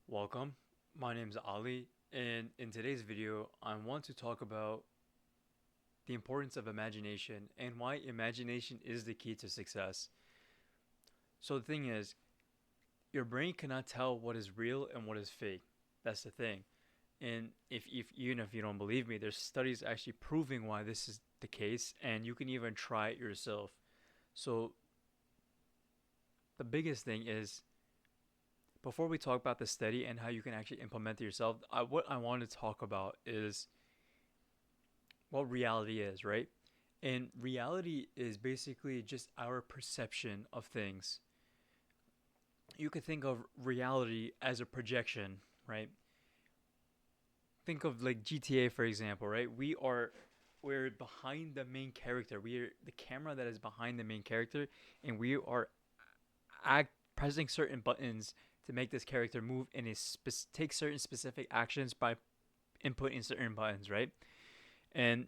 Welcome. My name is Ali, and in today's video, I want to talk about the importance of imagination and why imagination is the key to success. So, the thing is, your brain cannot tell what is real and what is fake. That's the thing. And if even if you don't believe me, there's studies actually proving why this is the case, and you can even try it yourself. So, the biggest thing is before we talk about the study and how you can actually implement it yourself, what I want to talk about is what reality is, right? And reality is basically just our perception of things. You could think of reality as a projection, right? Think of like GTA for example, right? We're behind the main character. We are the camera that is behind the main character, and we are pressing certain buttons to make this character move and take certain specific actions by inputting certain buttons, right? And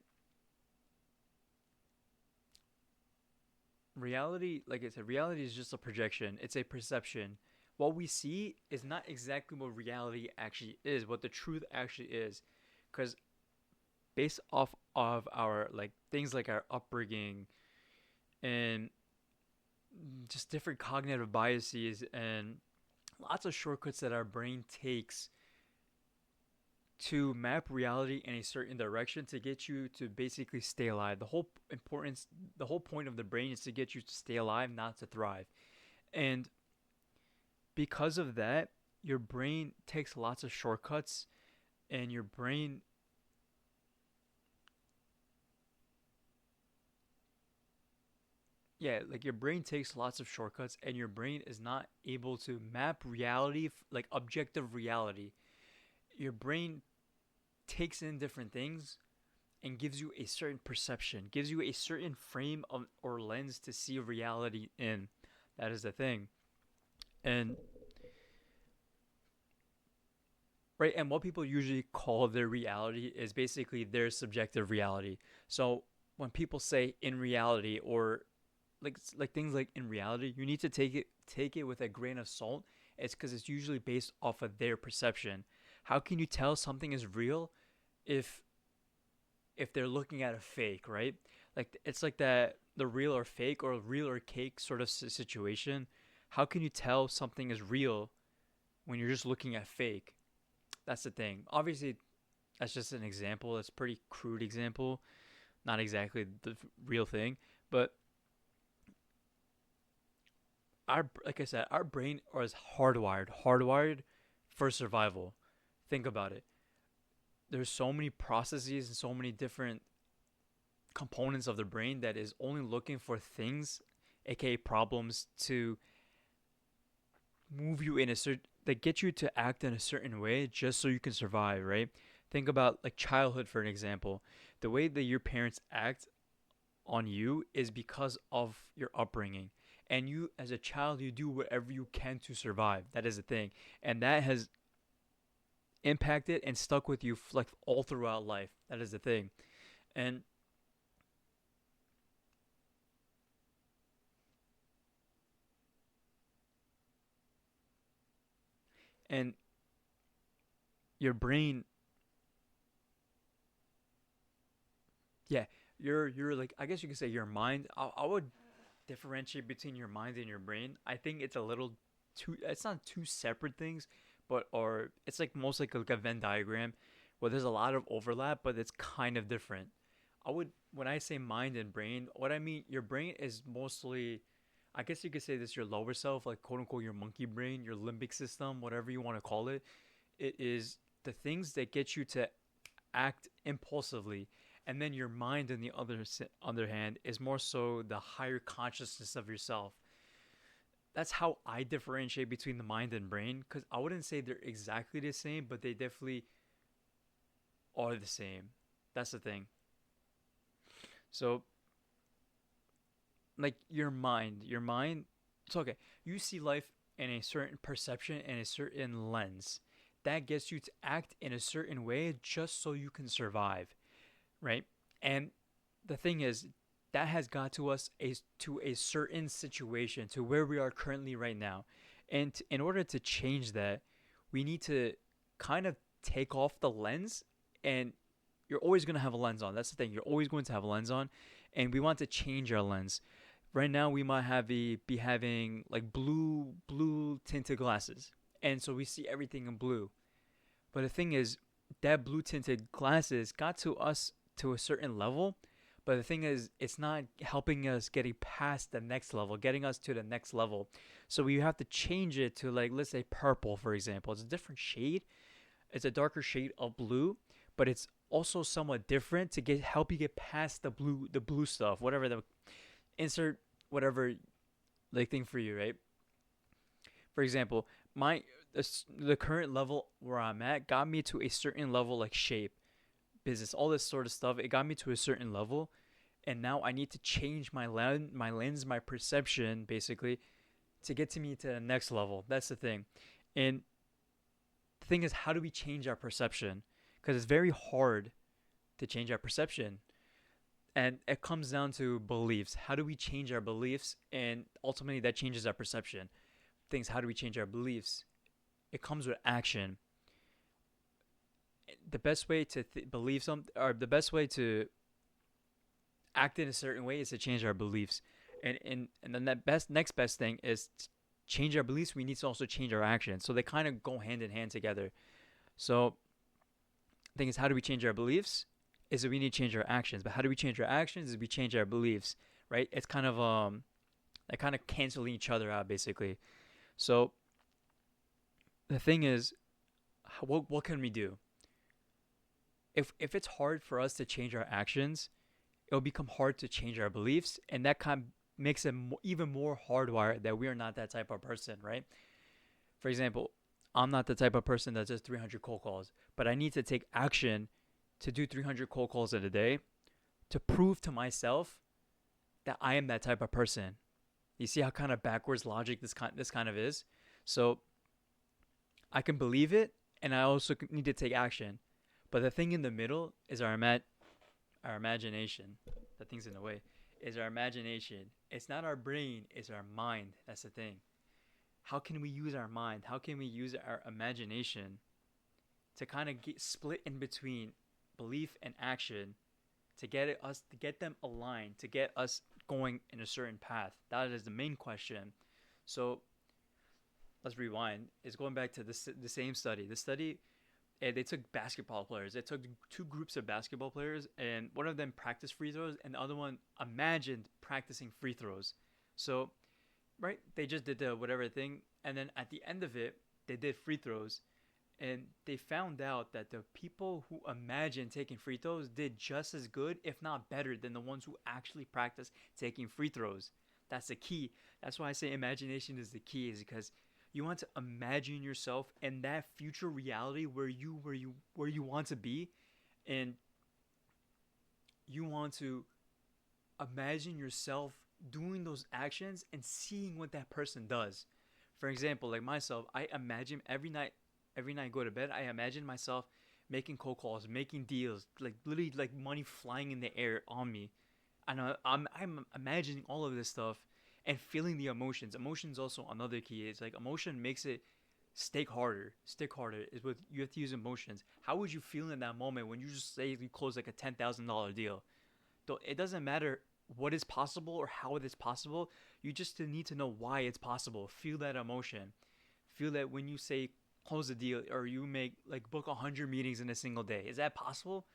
reality, like I said, reality is just a projection. It's a perception. What we see is not exactly what reality actually is, what the truth actually is, because based off of our like things like our upbringing and just different cognitive biases and lots of shortcuts that our brain takes to map reality in a certain direction to get you to basically stay alive. The whole point of the brain is to get you to stay alive, not to thrive. And because of that, your brain takes lots of shortcuts, and your brain, yeah, like your brain takes lots of shortcuts, and your brain is not able to map reality, like objective reality. Your brain takes in different things and gives you a certain perception, gives you a certain frame of, or lens to see reality in. That is the thing. And right, and what people usually call their reality is basically their subjective reality. So when people say in reality or like things like in reality, you need to take it with a grain of salt. It's because it's usually based off of their perception. How can you tell something is real if they're looking at a fake, right? Like it's like that the real or fake or real or cake sort of situation. How can you tell something is real when you're just looking at fake? That's the thing. Obviously, that's just an example. That's a pretty crude example, not exactly the real thing. But our like I said, our brain is hardwired for survival. Think about it. There's so many processes and so many different components of the brain that is only looking for things, aka problems, to move you in a certain that get you to act in a certain way just so you can survive, right? Think about like childhood for an example. The way that your parents act on you is because of your upbringing. And you as a child you do whatever you can to survive. That is the thing. And that has impacted and stuck with you like all throughout life. That is the thing. And and your brain, yeah, you're like I guess you could say your mind. I would differentiate between your mind and your brain. I think it's a little too. It's not two separate things, but or it's like most like a Venn diagram, where there's a lot of overlap, but it's kind of different. I would when I say mind and brain, what I mean your brain is mostly. I guess you could say this your lower self, like quote unquote your monkey brain, your limbic system, whatever you want to call it. It is the things that get you to act impulsively, and then your mind on the other hand is more so the higher consciousness of yourself. That's how I differentiate between the mind and brain, because I wouldn't say they're exactly the same, but they definitely are the same. That's the thing. So like your mind, it's okay, you see life in a certain perception and a certain lens that gets you to act in a certain way just so you can survive, right? And the thing is, that has got to us to a certain situation, to where we are currently right now. And in order to change that, we need to kind of take off the lens, and you're always going to have a lens on. That's the thing. You're always going to have a lens on, and we want to change our lens. Right now, we might be having like blue tinted glasses, and so we see everything in blue. But the thing is, that blue tinted glasses got to us to a certain level, but the thing is, it's not helping us getting past the next level, getting us to the next level. So we have to change it to, like, let's say purple, for example. It's a different shade. It's a darker shade of blue, but it's also somewhat different to get help you get past the blue stuff, whatever the insert whatever like thing for you, right? For example, my the current level where I'm at got me to a certain level, like shape, business, all this sort of stuff. It got me to a certain level, and now I need to change my perception, basically, to get to me to the next level. That's the thing. And the thing is, how do we change our perception? Because it's very hard to change our perception. And it comes down to beliefs. How do we change our beliefs? And ultimately, that changes our perception. Things, how do we change our beliefs? It comes with action. The best way to believe something, or the best way to act in a certain way, is to change our beliefs. And then that next best thing is to change our beliefs. We need to also change our actions. So they kind of go hand in hand together. So the thing is, how do we change our beliefs? Is that we need to change our actions. But how do we change our actions? Is we change our beliefs, right? It's kind of they kind of canceling each other out, basically. So the thing is, what can we do? If it's hard for us to change our actions, it'll become hard to change our beliefs, and that kind of makes it even more hardwired that we are not that type of person, right? For example, I'm not the type of person that does 300 cold calls, but I need to take action to do 300 cold calls in a day to prove to myself that I am that type of person. You see how kind of backwards logic this kind of is? So I can believe it, and I also need to take action. But the thing in the middle is our imagination. The thing's in the way is our imagination. It's not our brain, it's our mind. That's the thing. How can we use our mind? How can we use our imagination to kind of get split in between belief and action to get them aligned, to get us going in a certain path? That is the main question. So let's rewind. It's going back to the same study. The study, they took basketball players. They took two groups of basketball players, and one of them practiced free throws, and the other one imagined practicing free throws. So, right, they just did the whatever thing, and then at the end of it, they did free throws, and they found out that the people who imagined taking free throws did just as good, if not better, than the ones who actually practiced taking free throws. That's the key. That's why I say imagination is the key, is because you want to imagine yourself in that future reality where you want to be, and you want to imagine yourself doing those actions and seeing what that person does. For example, like myself, I imagine every night I go to bed, I imagine myself making cold calls, making deals, like literally like money flying in the air on me. And I'm imagining all of this stuff and feeling the emotions. Emotions also another key. It's like emotion makes it stick harder. Stick harder is what you have to use emotions. How would you feel in that moment when you just say you close like a $10,000 deal? Though it doesn't matter what is possible or how it is possible. You just need to know why it's possible. Feel that emotion. Feel that when you say close a deal or you make like book 100 meetings in a single day. Is that possible?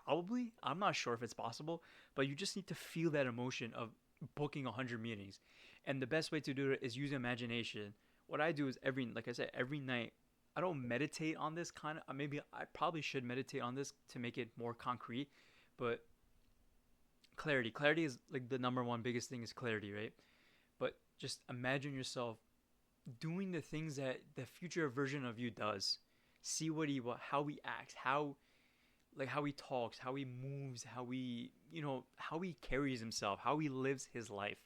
Probably. I'm not sure if it's possible, but you just need to feel that emotion of booking 100 meetings. And the best way to do it is use imagination. What I do is like I said, every night, I don't meditate on this kind of, maybe I probably should meditate on this to make it more concrete, but clarity is like the number one biggest thing is clarity, right? But just imagine yourself doing the things that the future version of you does. See how he acts, how he talks, how he moves, how he carries himself, how he lives his life.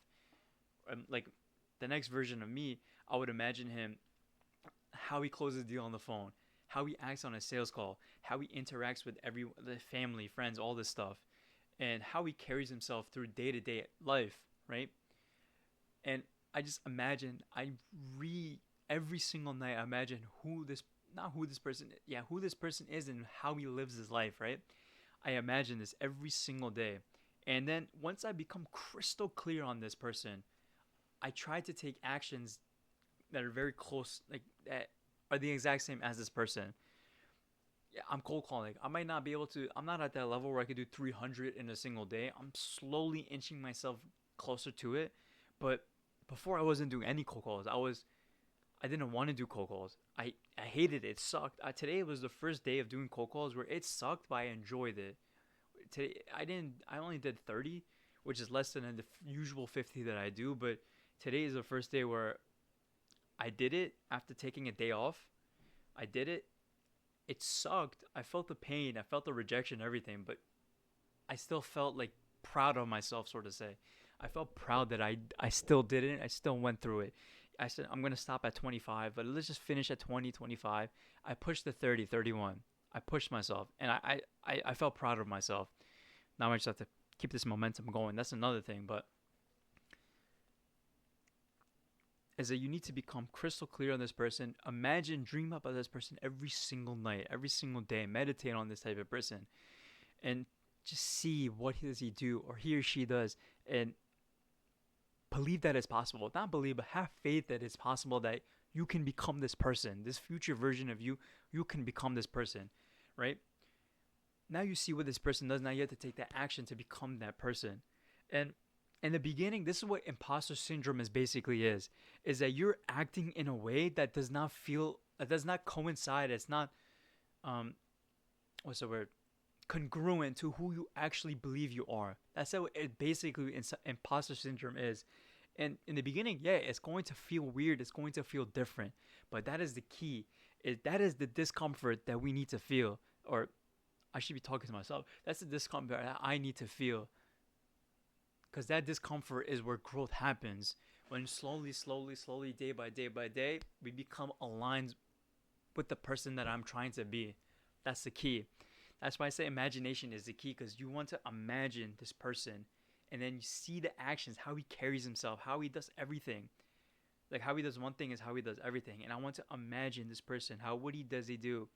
Like the next version of me, I would imagine him how he closes a deal on the phone, how he acts on a sales call, how he interacts with the family, friends, all this stuff, and how he carries himself through day to day life, right? And I just imagine every single night. I imagine not who this person, yeah, who this person is and how he lives his life, right? I imagine this every single day. And then once I become crystal clear on this person, I try to take actions that are very close, like that are the exact same as this person. Yeah, I'm cold calling. I might not be able to, I'm not at that level where I could do 300 in a single day. I'm slowly inching myself closer to it. But before I wasn't doing any cold calls. I didn't want to do cold calls. I hated it. It sucked. Today was the first day of doing cold calls where it sucked, but I enjoyed it. Today I didn't. I only did 30, which is less than the usual 50 that I do. But today is the first day where I did it after taking a day off. I did it. It sucked. I felt the pain. I felt the rejection, everything. But I still felt like proud of myself, sort of say. I felt proud that I still did it. I still went through it. I said, I'm going to stop at 25, but let's just finish at 20, 25. I pushed the 30, 31. I pushed myself, and I felt proud of myself. Now I just have to keep this momentum going. That's another thing, but is that you need to become crystal clear on this person. Imagine, dream about this person every single night, every single day. Meditate on this type of person, and just see what does he do or he or she does, and believe that it's possible. Not believe, but have faith that it's possible that you can become this person, this future version of you. You can become this person, right? Now you see what this person does. Now you have to take that action to become that person. And in the beginning, this is what imposter syndrome is that you're acting in a way that does not feel, that does not coincide. It's not, um, what's the word? Congruent to who you actually believe you are. That's how it basically imposter syndrome is. And in the beginning, yeah, it's going to feel weird. It's going to feel different. But that is the key. That is the discomfort that we need to feel. Or I should be talking to myself. That's the discomfort that I need to feel. Because that discomfort is where growth happens. When slowly, slowly, slowly, day by day, we become aligned with the person that I'm trying to be. That's the key. That's why I say imagination is the key, because you want to imagine this person and then you see the actions, how he carries himself, how he does everything. Like how he does one thing is how he does everything. And I want to imagine this person, how what he does he do,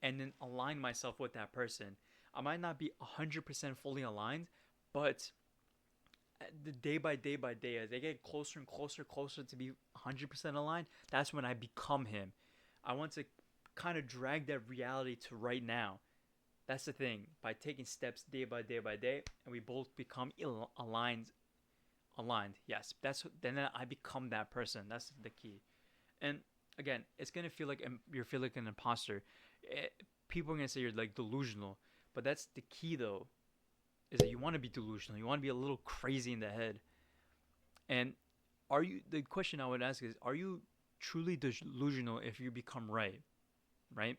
and then align myself with that person. I might not be 100% fully aligned, but the day by day, as they get closer and closer to be 100% aligned, that's when I become him. I want to kind of drag that reality to right now. That's the thing. By taking steps day by day, and we both become aligned. Aligned, yes. Then I become that person. That's the key. And again, it's gonna feel like you're feeling like an imposter. People are gonna say you're like delusional, but that's the key though. Is that you want to be delusional. You want to be a little crazy in the head. And are you? The question I would ask is: are you truly delusional if you become right? Right?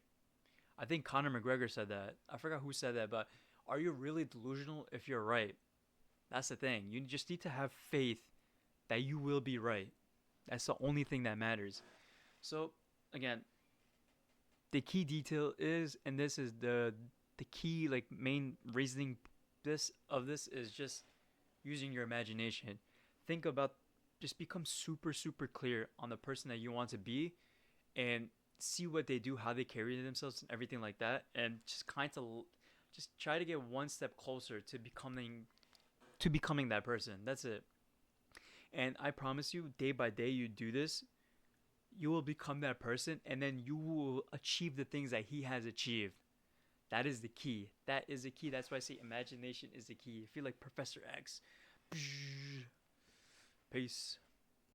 I think Conor McGregor said that. I forgot who said that, but are you really delusional if you're right? That's the thing. You just need to have faith that you will be right. That's the only thing that matters. So, again, the key detail is, and this is the key like main reasoning this is just using your imagination. Think about, just become super clear on the person that you want to be, and see what they do, how they carry themselves, and everything like that, and just kind of just try to get one step closer to becoming that person. That's it. And I promise you, day by day, you do this, you will become that person, and then you will achieve the things that he has achieved. That is the key. That is the key. That's why I say imagination is the key. I feel like Professor X. Peace.